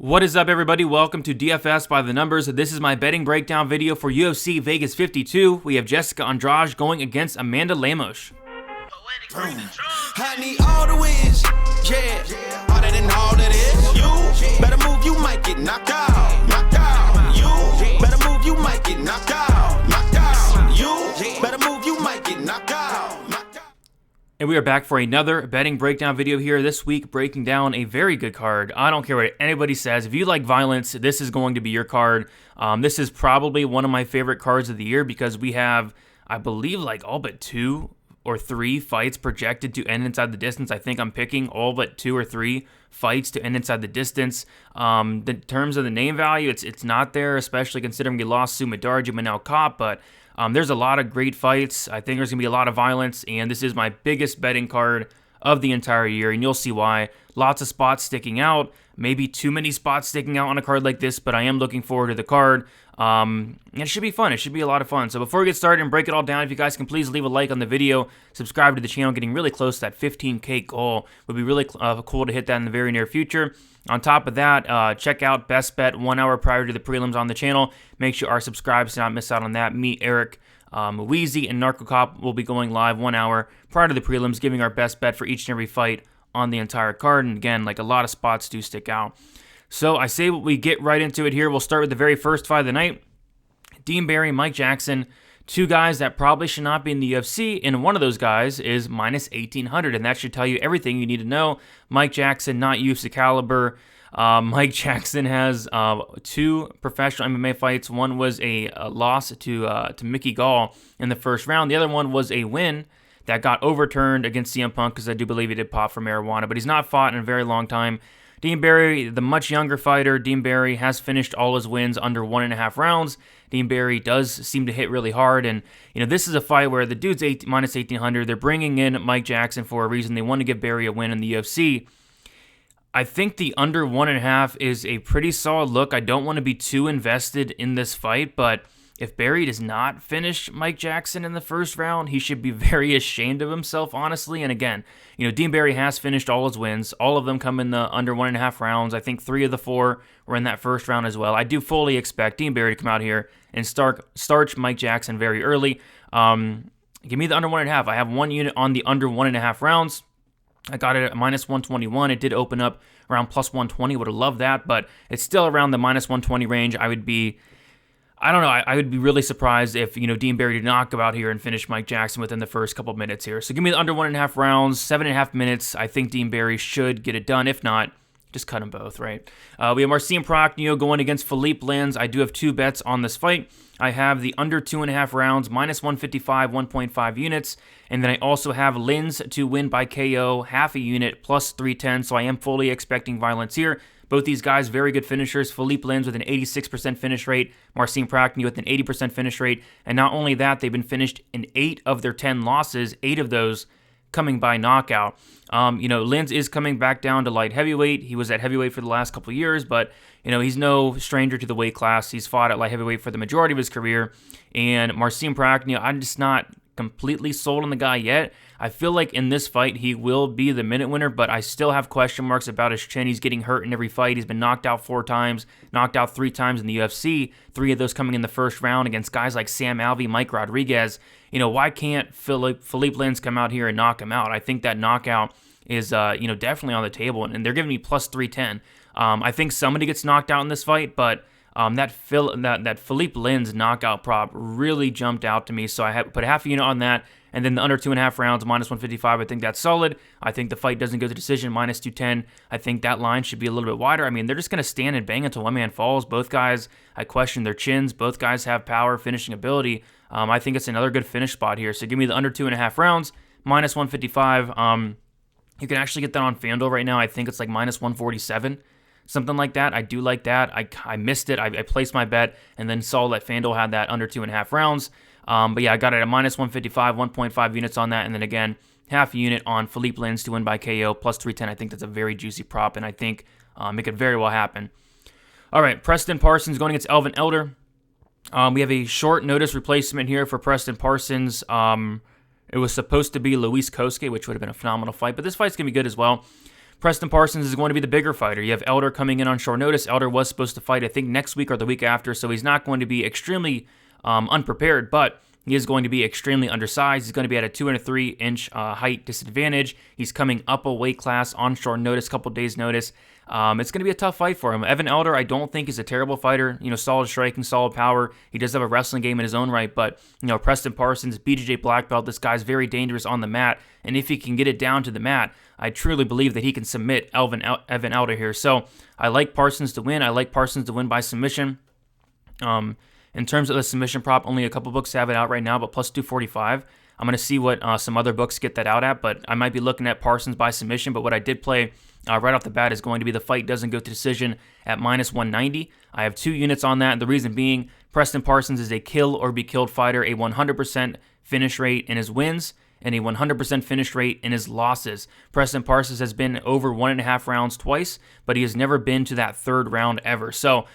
What is up, everybody? Welcome to DFS by the Numbers. This is my betting breakdown video for UFC Vegas 52. We have Jessica Andrade going against Amanda Lemos. I need all the wins, yeah. Harder than all that is. You better move, you might get knocked out. Knocked out. You better move, you might get knocked out. Knocked out. You better move, you might get knocked out. Knocked out. And we are back for another betting breakdown video here this week, breaking down a very good card. I don't care what anybody says. If you like violence, this is going to be your card. This is probably one of my favorite cards of the year because we have, I believe, like all but 2 or 3 fights projected to end inside the distance. I think I'm picking all but 2 or 3 fights to end inside the distance. In terms of the name value, it's not there, especially considering we lost Sumadarji Manel Cop, but there's a lot of great fights. I think there's going to be a lot of violence, and this is my biggest betting card of the entire year, and you'll see why. Lots of spots sticking out, maybe too many spots sticking out on a card like this, but I am looking forward to the card. And it should be fun. It should be a lot of fun. So before we get started and break it all down, if you guys can please leave a like on the video, subscribe to the channel, getting really close to that 15K goal. Would be really cool to hit that in the very near future. On top of that, check out Best Bet 1 hour prior to the prelims on the channel. Make sure you are subscribed so not miss out on that. Me, Eric, Wheezy, and Narco Cop will be going live 1 hour prior to the prelims, giving our best bet for each and every fight on the entire card. And again, like a lot of spots do stick out. So I say we get right into it here. We'll start with the very first fight of the night. Dean Barry, Mike Jackson, 2 guys that probably should not be in the UFC, and one of those guys is minus 1,800, and that should tell you everything you need to know. Mike Jackson, not UFC caliber. Mike Jackson has 2 professional MMA fights. One was a loss to Mickey Gall in the first round. The other one was a win that got overturned against CM Punk because I do believe he did pop for marijuana, but he's not fought in a very long time. Dean Barry, the much younger fighter, Dean Barry has finished all his wins under 1.5 rounds. Dean Barry does seem to hit really hard, and this is a fight where the dude's minus 1,800. They're bringing in Mike Jackson for a reason. They want to give Barry a win in the UFC. I think the under 1.5 is a pretty solid look. I don't want to be too invested in this fight, but if Barry does not finish Mike Jackson in the first round, he should be very ashamed of himself, honestly. And again, Dean Barry has finished all his wins. All of them come in the under 1.5 rounds. I think 3 of the 4 were in that first round as well. I do fully expect Dean Barry to come out here and starch Mike Jackson very early. Give me the under 1.5. I have 1 unit on the under 1.5 rounds. I got it at minus 121. It did open up around plus 120. Would have loved that, but it's still around the minus 120 range. I would be really surprised if, Dean Barry did not go out here and finish Mike Jackson within the first couple of minutes here. So give me the under 1.5 rounds, 7.5 minutes. I think Dean Barry should get it done. If not, just cut them both, right? We have Marcin Prachnio going against Philippe Lins. I do have 2 bets on this fight. I have the under 2.5 rounds, minus 155, 1.5 units. And then I also have Lins to win by KO, half a unit, plus 310. So I am fully expecting violence here. Both these guys, very good finishers. Philippe Lins with an 86% finish rate. Marcin Prachnio with an 80% finish rate. And not only that, they've been finished in 8 of their 10 losses, 8 of those coming by knockout. Lins is coming back down to light heavyweight. He was at heavyweight for the last couple of years, but, he's no stranger to the weight class. He's fought at light heavyweight for the majority of his career. And Marcin Prachnio, I'm just not completely sold on the guy yet. I feel like in this fight, he will be the minute winner, but I still have question marks about his chin. He's getting hurt in every fight. He's been knocked out 4 times, knocked out 3 times in the UFC, 3 of those coming in the first round against guys like Sam Alvey, Mike Rodriguez. Why can't Philippe Lins come out here and knock him out? I think that knockout is, definitely on the table, and they're giving me plus 310. I think somebody gets knocked out in this fight, but that Philippe Lins knockout prop really jumped out to me, so I put half a unit on that. And then the under 2.5 rounds, minus 155, I think that's solid. I think the fight doesn't go to decision, minus 210. I think that line should be a little bit wider. I mean, they're just going to stand and bang until one man falls. Both guys, I question their chins. Both guys have power, finishing ability. I think it's another good finish spot here. So give me the under 2.5 rounds, minus 155. You can actually get that on FanDuel right now. I think it's like minus 147. Something like that. I do like that. I missed it. I placed my bet and then saw that FanDuel had that under 2.5 rounds. But yeah, I got it at minus 155, 1.5 units on that. And then again, half a unit on Philippe Lins to win by KO, plus 310. I think that's a very juicy prop, and I think it could very well happen. All right, Preston Parsons going against Elvin Elder. We have a short notice replacement here for Preston Parsons. It was supposed to be Luis Kosuke, which would have been a phenomenal fight, but this fight's going to be good as well. Preston Parsons is going to be the bigger fighter. You have Elder coming in on short notice. Elder was supposed to fight, I think, next week or the week after, so he's not going to be extremely unprepared, but he is going to be extremely undersized. He's going to be at a 2 and a 3 inch height disadvantage. He's coming up a weight class on short notice, couple days notice. It's going to be a tough fight for him. Evan Elder, I don't think is a terrible fighter. Solid striking, solid power. He does have a wrestling game in his own right, but Preston Parsons, BJJ black belt. This guy's very dangerous on the mat, and if he can get it down to the mat, I truly believe that he can submit Evan Elder here. So I like Parsons to win. I like Parsons to win by submission. In terms of the submission prop, only a couple books have it out right now, but plus 245. I'm going to see what some other books get that out at, but I might be looking at Parsons by submission. But what I did play right off the bat is going to be the fight doesn't go to decision at minus 190. I have 2 units on that. The reason being, Preston Parsons is a kill or be killed fighter, a 100% finish rate in his wins, and a 100% finish rate in his losses. Preston Parsons has been over 1.5 rounds twice, but he has never been to that 3rd round ever. So,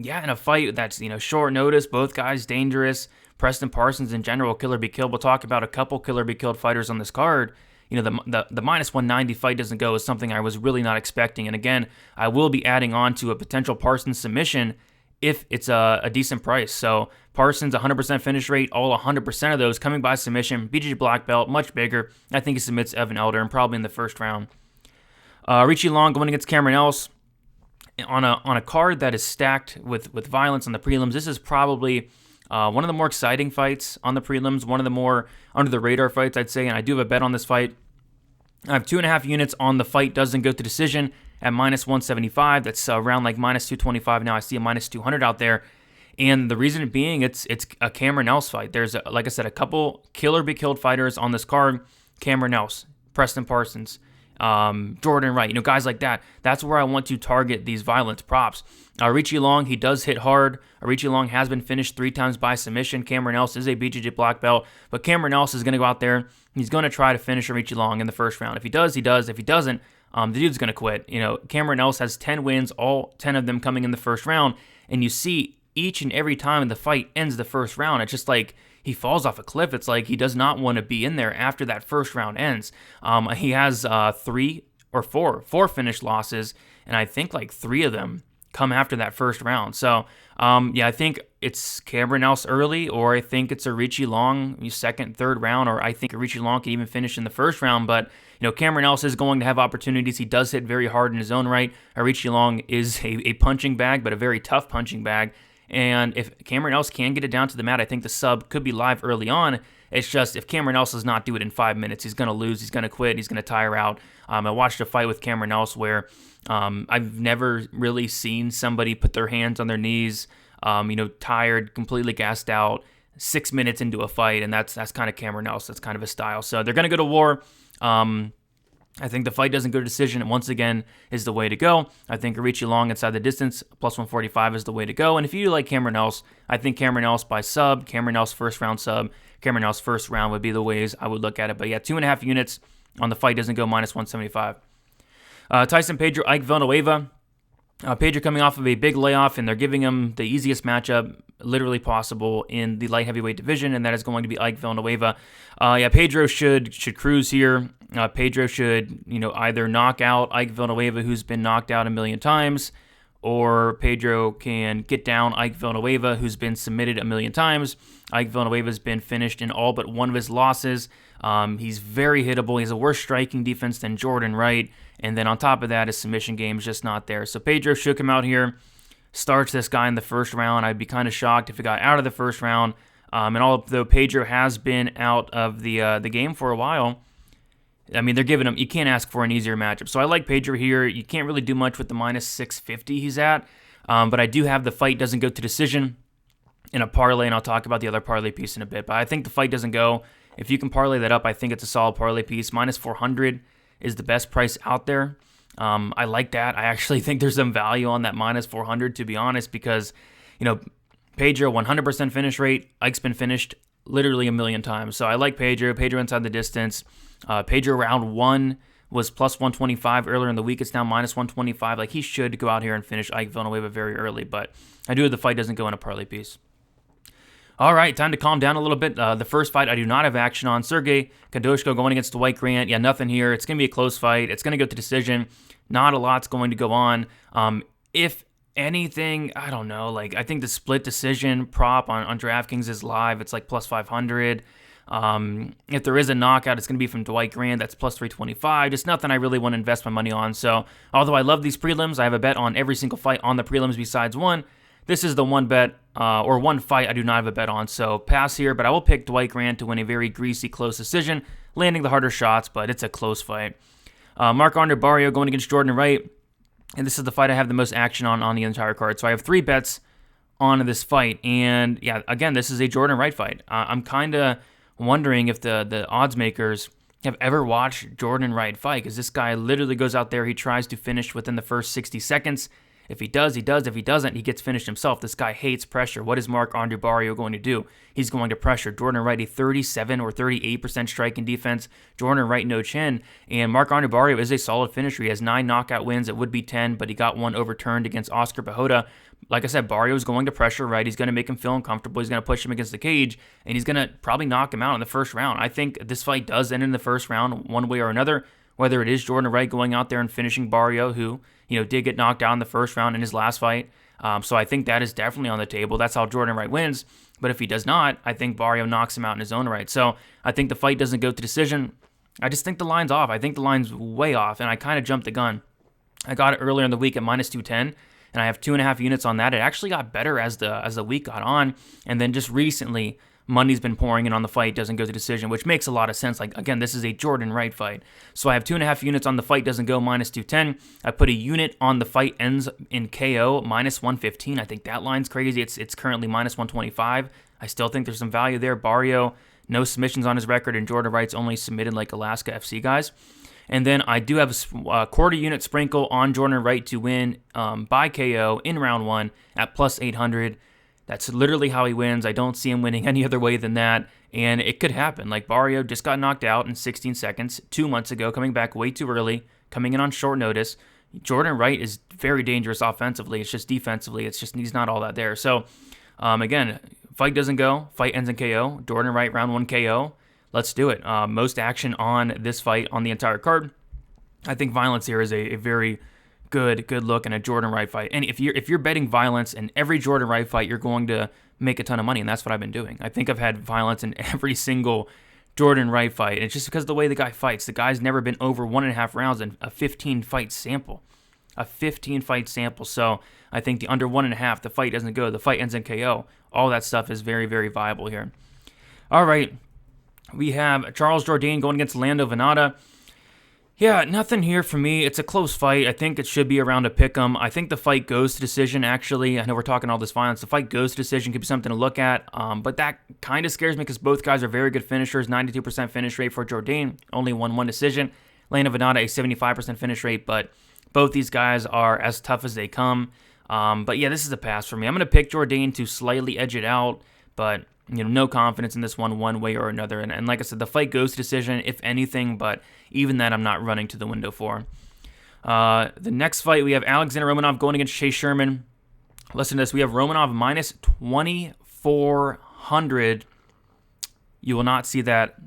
yeah, in a fight that's, short notice, both guys dangerous. Preston Parsons in general, kill or be killed. We'll talk about a couple kill or be killed fighters on this card. The minus 190 fight doesn't go is something I was really not expecting. And again, I will be adding on to a potential Parsons submission if it's a decent price. So Parsons, 100% finish rate, all 100% of those coming by submission. BJJ black belt, much bigger. I think he submits Evan Elder, and probably in the 1st round. Richie Long going against Cameron Else. On a card that is stacked with violence on the prelims, this is probably one of the more exciting fights on the prelims, one of the more under-the-radar fights, I'd say, and I do have a bet on this fight. I have 2.5 units on the fight doesn't go to decision at minus 175. That's around like minus 225 now. I see a minus 200 out there. And the reason being, it's a Cameron Else fight. There's, like I said, a couple kill or be killed fighters on this card. Cameron Else, Preston Parsons, Jordan Wright, guys like that. That's where I want to target these violence props. Richie Long, he does hit hard. Richie Long has been finished 3 times by submission. Cameron Else is a BJJ black belt, but Cameron Else is going to go out there. He's going to try to finish Richie Long in the 1st round. If he does, he does. If he doesn't, the dude's going to quit. Cameron Else has 10 wins, all 10 of them coming in the 1st round, and you see each and every time the fight ends the 1st round, it's just like he falls off a cliff. It's like he does not want to be in there after that 1st round ends. He has 3 or 4 finished losses, and I think like 3 of them come after that 1st round. So, yeah, I think it's Cameron Else early, or I think it's a Richie Long 2nd, 3rd round, or I think a Richie Long can even finish in the 1st round. But, Cameron Else is going to have opportunities. He does hit very hard in his own right. Richie Long is a punching bag, but a very tough punching bag. And if Cameron Else can get it down to the mat, I think the sub could be live early on. It's just if Cameron Else does not do it in 5 minutes, he's going to lose, he's going to quit, he's going to tire out. I watched a fight with Cameron Else where I've never really seen somebody put their hands on their knees, tired, completely gassed out, 6 minutes into a fight, and that's kind of Cameron Else. That's kind of his style. So they're going to go to war. I think the fight doesn't go to decision, and once again, is the way to go. I think Richie Long inside the distance, plus 145 is the way to go. And if you like Cameron Else, I think Cameron Else by sub, Cameron Else 1st round sub, Cameron Else 1st round would be the ways I would look at it. But yeah, 2.5 units on the fight doesn't go minus 175. Tyson, Pedro, Ike Villanueva. Pedro coming off of a big layoff, and they're giving him the easiest matchup literally possible in the light heavyweight division, and that is going to be Ike Villanueva. Pedro should cruise here. Pedro should, either knock out Ike Villanueva, who's been knocked out a million times, or Pedro can get down Ike Villanueva, who's been submitted a million times. Ike Villanueva's been finished in all but one of his losses. He's very hittable. He has a worse striking defense than Jordan Wright. And then on top of that, his submission game is just not there. So Pedro should come out here, starts this guy in the 1st round. I'd be kind of shocked if he got out of the 1st round. And although Pedro has been out of the game for a while, I mean, they're giving him, you can't ask for an easier matchup. So I like Pedro here. You can't really do much with the minus 650 he's at. But I do have the fight doesn't go to decision in a parlay, and I'll talk about the other parlay piece in a bit. But I think the fight doesn't go. If you can parlay that up, I think it's a solid parlay piece. Minus 400 is the best price out there. I like that. I actually think there's some value on that minus 400, to be honest, because, Pedro, 100% finish rate. Ike's been finished literally a million times. So I like Pedro. Pedro inside the distance. Pedro round 1 was plus 125 earlier in the week. It's now minus 125. Like, he should go out here and finish Ike Villanueva very early, but I do have the fight doesn't go in a parlay piece. All right, time to calm down a little bit. The first fight I do not have action on. Sergey Kadoshko going against Dwight Grant. Yeah, nothing here. It's going to be a close fight. It's going to go to decision. Not a lot's going to go on. If anything, I don't know. Like, I think the split decision prop on DraftKings is live. It's like plus 500. If there is a knockout, it's going to be from Dwight Grant. That's plus 325. Just nothing I really want to invest my money on. So, although I love these prelims, I have a bet on every single fight on the prelims besides one. This is the one bet or one fight I do not have a bet on. So, pass here, but I will pick Dwight Grant to win a very greasy, close decision, landing the harder shots, but it's a close fight. Marc-Andre Barrio going against Jordan Wright. And this is the fight I have the most action on the entire card. So, I have 3 bets on this fight. And, yeah, again, this is a Jordan Wright fight. I'm kind of wondering if the odds makers have ever watched Jordan Wright fight, because this guy literally goes out there, he tries to finish within the first 60 seconds. If he does, he does. If he doesn't, he gets finished himself. This guy hates pressure. What is Marc-Andre Barrio going to do? He's going to pressure. Jordan Wright, a 37 or 38% striking defense. Jordan Wright, no chin. And Marc-Andre Barrio is a solid finisher. He has 9 knockout wins. It would be 10, but he got one overturned against Oscar Pajota. Like I said, Barrio is going to pressure Wright. He's going to make him feel uncomfortable. He's going to push him against the cage, and he's going to probably knock him out in the first round. I think this fight does end in the first round one way or another, whether it is Jordan Wright going out there and finishing Barrio, who did get knocked out in the first round in his last fight. So I think that is definitely on the table. That's how Jordan Wright wins. But if he does not, I think Barrio knocks him out in his own right. So I think the fight doesn't go to decision. I just think the line's off. I think the line's way off, and I kind of jumped the gun. I got it earlier in the week at minus 210, and I have 2.5 units on that. It actually got better as the week got on, and then just recently, money's been pouring in on the fight, doesn't go to decision, which makes a lot of sense. Like, again, this is a Jordan Wright fight. So I have 2.5 units on the fight, doesn't go, minus 210. I put a unit on the fight, ends in KO, minus 115. I think that line's crazy. It's currently minus 125. I still think there's some value there. Barrio, no submissions on his record, and Jordan Wright's only submitted like Alaska FC guys. And then I do have a quarter unit sprinkle on Jordan Wright to win by KO in round 1 at plus 800. That's literally how he wins. I don't see him winning any other way than that. And it could happen. Like, Barrio just got knocked out in 16 seconds 2 months ago, coming back way too early, coming in on short notice. Jordan Wright is very dangerous offensively. It's just defensively, he's not all that there. So, again, fight doesn't go. Fight ends in KO. Jordan Wright, round 1 KO. Let's do it. Most action on this fight on the entire card. I think violence here is a very good look in a Jordan Wright fight. And if you're betting violence in every Jordan Wright fight, you're going to make a ton of money, and that's what I've been doing. I think I've had violence in every single Jordan Wright fight. And it's just because of the way the guy fights. The guy's never been over 1.5 rounds in a 15-fight sample. A 15-fight sample. So I think the under 1.5, the fight doesn't go. The fight ends in KO. All that stuff is very, very viable here. All right. We have Charles Jourdain going against Lando Vannata. Yeah, nothing here for me. It's a close fight. I think it should be around a pick'em. I think the fight goes to decision, actually. I know we're talking all this violence. The fight goes to decision could be something to look at, but that kind of scares me because both guys are very good finishers. 92% finish rate for Jourdain, only one decision. Lando Vannata, a 75% finish rate, but both these guys are as tough as they come. But yeah, this is a pass for me. I'm going to pick Jourdain to slightly edge it out, but no confidence in this one way or another. And like I said, the fight goes to decision, if anything, but even that I'm not running to the window for. The next fight, we have Alexander Romanov going against Shea Sherman. Listen to this. We have Romanov minus 2,400. You will not see that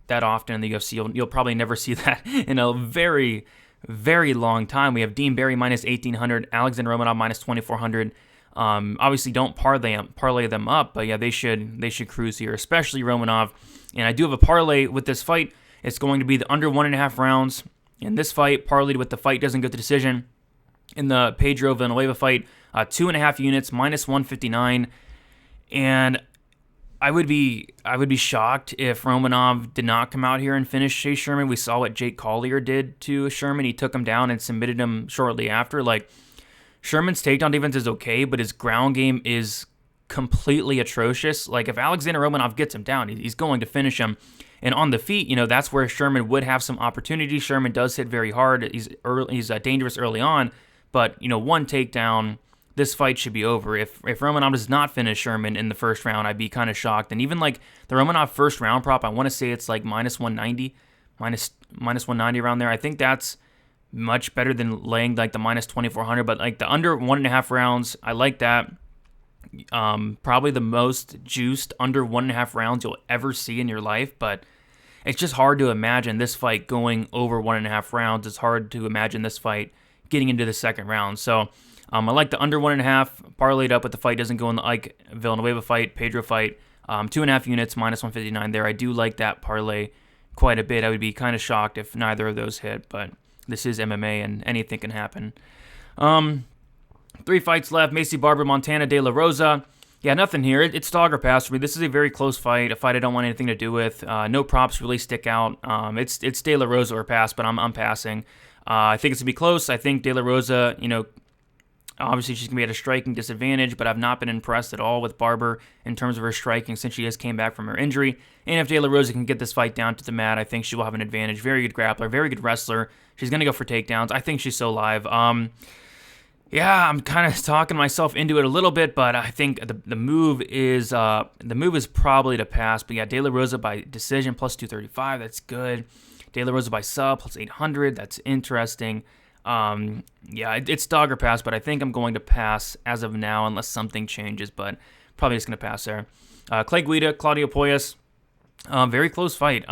often in the UFC. You'll probably never see that in a very, very long time. We have Dean Barry minus 1,800, Alexander Romanov minus 2,400. Obviously, don't parlay them up, but yeah, they should cruise here, especially Romanov. And I do have a parlay with this fight. It's going to be the under 1.5 rounds in this fight, parlayed with the fight doesn't go to decision. In the Pedro Villanueva fight, 2.5 units, minus 159. And I would be shocked if Romanov did not come out here and finish Shea Sherman. We saw what Jake Collier did to Sherman. He took him down and submitted him shortly after. Like, Sherman's takedown defense is okay, but his ground game is completely atrocious. Like, if Alexander Romanov gets him down, he's going to finish him. And on the feet, that's where Sherman would have some opportunity. Sherman does hit very hard. He's dangerous early on, but one takedown, this fight should be over. If Romanov does not finish Sherman in the first round, I'd be kind of shocked. And even like the Romanov first round prop, I want to say it's like minus 190 around there. I think that's much better than laying like the minus 2,400, but like the under 1.5 rounds, I like that. Probably the most juiced under 1.5 rounds you'll ever see in your life, but it's just hard to imagine this fight going over 1.5 rounds. It's hard to imagine this fight getting into the second round. So I like the under 1.5, parlayed up with the fight doesn't go in the Ike Villanueva fight, Pedro fight, 2.5 units, minus 159 there. I do like that parlay quite a bit. I would be kind of shocked if neither of those hit, but this is MMA and anything can happen. 3 fights left. Macy Barber, Montana, De La Rosa. Yeah, nothing here. It's dog or pass for me. This is a very close fight, a fight I don't want anything to do with. No props really stick out. It's De La Rosa or pass, but I'm passing. I think it's going to be close. I think De La Rosa, obviously she's going to be at a striking disadvantage, but I've not been impressed at all with Barber in terms of her striking since she just came back from her injury. And if De La Rosa can get this fight down to the mat, I think she will have an advantage. Very good grappler, very good wrestler. She's going to go for takedowns. I think she's so live. Yeah, I'm kind of talking myself into it a little bit, but I think the move is probably to pass. But yeah, De La Rosa by decision plus 235, that's good. De La Rosa by sub plus 800, that's interesting. Yeah, it's dog or pass, but I think I'm going to pass as of now unless something changes, but probably just going to pass there. Clay Guida, Claudio Poyas, very close fight.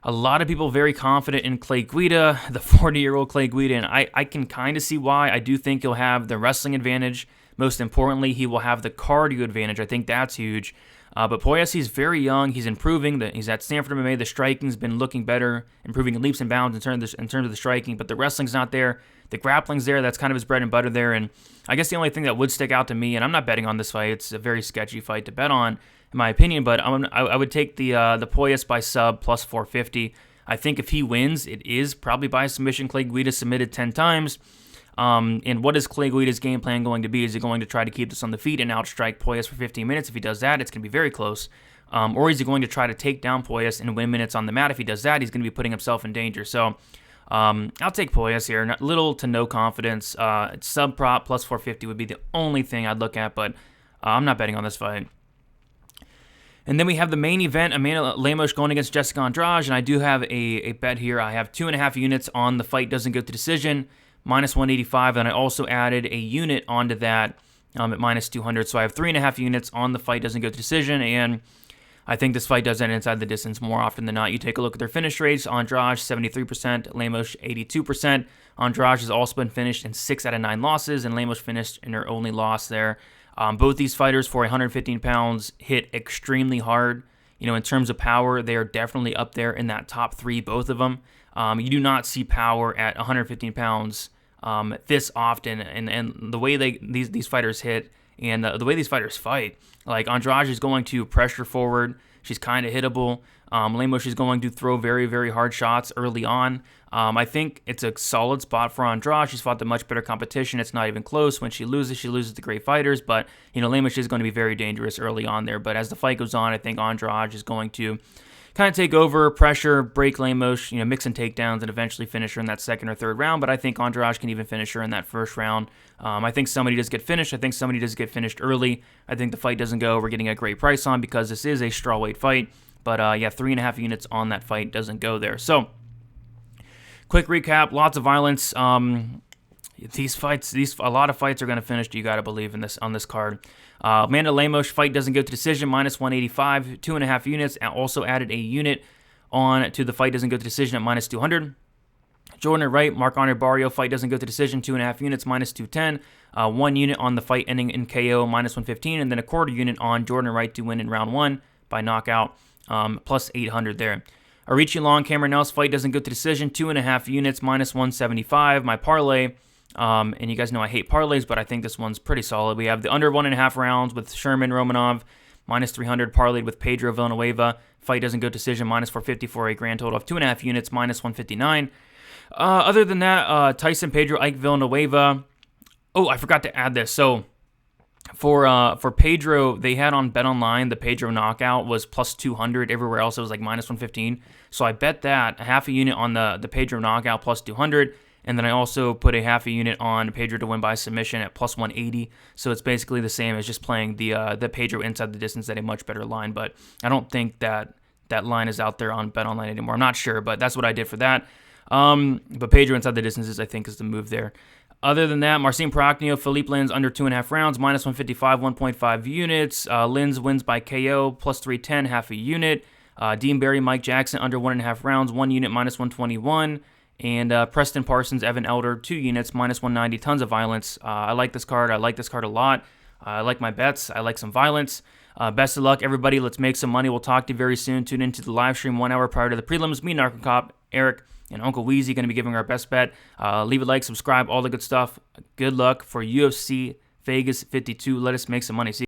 A lot of people very confident in Clay Guida, the 40-year-old Clay Guida, and I can kind of see why. I do think he'll have the wrestling advantage. Most importantly, he will have the cardio advantage. I think that's huge. But Poyas, he's very young. He's improving. He's at Stanford MMA. The striking's been looking better, improving in leaps and bounds in terms of the striking, but the wrestling's not there. The grappling's there. That's kind of his bread and butter there. And I guess the only thing that would stick out to me, and I'm not betting on this fight. It's a very sketchy fight to bet on, in my opinion, but I would take the Poyas by sub plus 450. I think if he wins, it is probably by submission. Clay Guida submitted 10 times. And what is Clay Guida's game plan going to be? Is he going to try to keep this on the feet and outstrike Poyas for 15 minutes? If he does that, it's going to be very close. Or is he going to try to take down Poyas and win minutes on the mat? If he does that, he's going to be putting himself in danger. So I'll take Poyas here. Little to no confidence. Sub prop plus 450 would be the only thing I'd look at, but I'm not betting on this fight. And then we have the main event, Amanda Lemos going against Jessica Andrade, and I do have a bet here. I have 2.5 units on the fight doesn't go to decision, minus 185, and I also added a unit onto that at minus 200. So I have 3.5 units on the fight doesn't go to decision, and I think this fight does end inside the distance more often than not. You take a look at their finish rates. Andrade, 73%, Lemos, 82%. Andrade has also been finished in 6 out of 9 losses, and Lemos finished in her only loss there. Both these fighters for 115 pounds hit extremely hard. In terms of power, they are definitely up there in that top 3, both of them. You do not see power at 115 pounds this often, and the way these fighters hit and the way these fighters fight. Like Andrade is going to pressure forward. She's kind of hittable. Lemos is going to throw very, very hard shots early on. I think it's a solid spot for Andrade. She's fought the much better competition. It's not even close. When she loses to great fighters. But, Lemos is going to be very dangerous early on there. But as the fight goes on, I think Andrade is going to kind of take over, pressure, break Lemos, mix in takedowns, and eventually finish her in that second or third round. But I think Andrade can even finish her in that first round. I think somebody does get finished. I think somebody does get finished early. I think the fight doesn't go. We're getting a great price on because this is a strawweight fight. But, 3.5 units on that fight doesn't go there. So, quick recap, lots of violence. These fights, a lot of fights are going to finish, you got to believe, on this card. Amanda Lemos fight doesn't go to decision, minus 185, 2.5 units. Also added a unit on to the fight doesn't go to decision at minus 200. Jordan Wright, Marc-Andre Barrio fight doesn't go to decision, 2.5 units, minus 210. 1 unit on the fight ending in KO, minus 115. And then a quarter unit on Jordan Wright to win in round 1 by knockout, plus 800 there. Arichi Long, Cameron Nels fight doesn't go to decision, 2.5 units, minus 175. My parlay, and you guys know I hate parlays, but I think this one's pretty solid. We have the under 1.5 rounds with Sherman, Romanov, minus 300, parlayed with Pedro, Villanueva. Fight doesn't go to decision, minus 450 for a grand total of 2.5 units, minus 159. Other than that, Tyson, Pedro, Ike, Villanueva. Oh, I forgot to add this. So, for Pedro, they had on BetOnline, the Pedro knockout was plus 200. Everywhere else, it was like minus 115. So I bet that a half a unit on the Pedro knockout plus 200. And then I also put a half a unit on Pedro to win by submission at plus 180. So it's basically the same as just playing the Pedro inside the distance at a much better line. But I don't think that line is out there on BetOnline anymore. I'm not sure, but that's what I did for that. But Pedro inside the distances, I think, is the move there. Other than that, Marcin Prochnio, Philippe Lins under 2.5 rounds, minus 155, 1.5 units. Lins wins by KO, plus 310, half a unit. Dean Barry, Mike Jackson under 1.5 rounds, 1 unit, minus 121. And Preston Parsons, Evan Elder, 2 units, minus 190, tons of violence. I like this card. I like this card a lot. I like my bets. I like some violence. Best of luck, everybody. Let's make some money. We'll talk to you very soon. Tune into the live stream 1 hour prior to the prelims. Me, Narco Cop, Eric, and Uncle Weezy going to be giving our best bet. Leave a like, subscribe, all the good stuff. Good luck for UFC Vegas 52. Let us make some money. See you.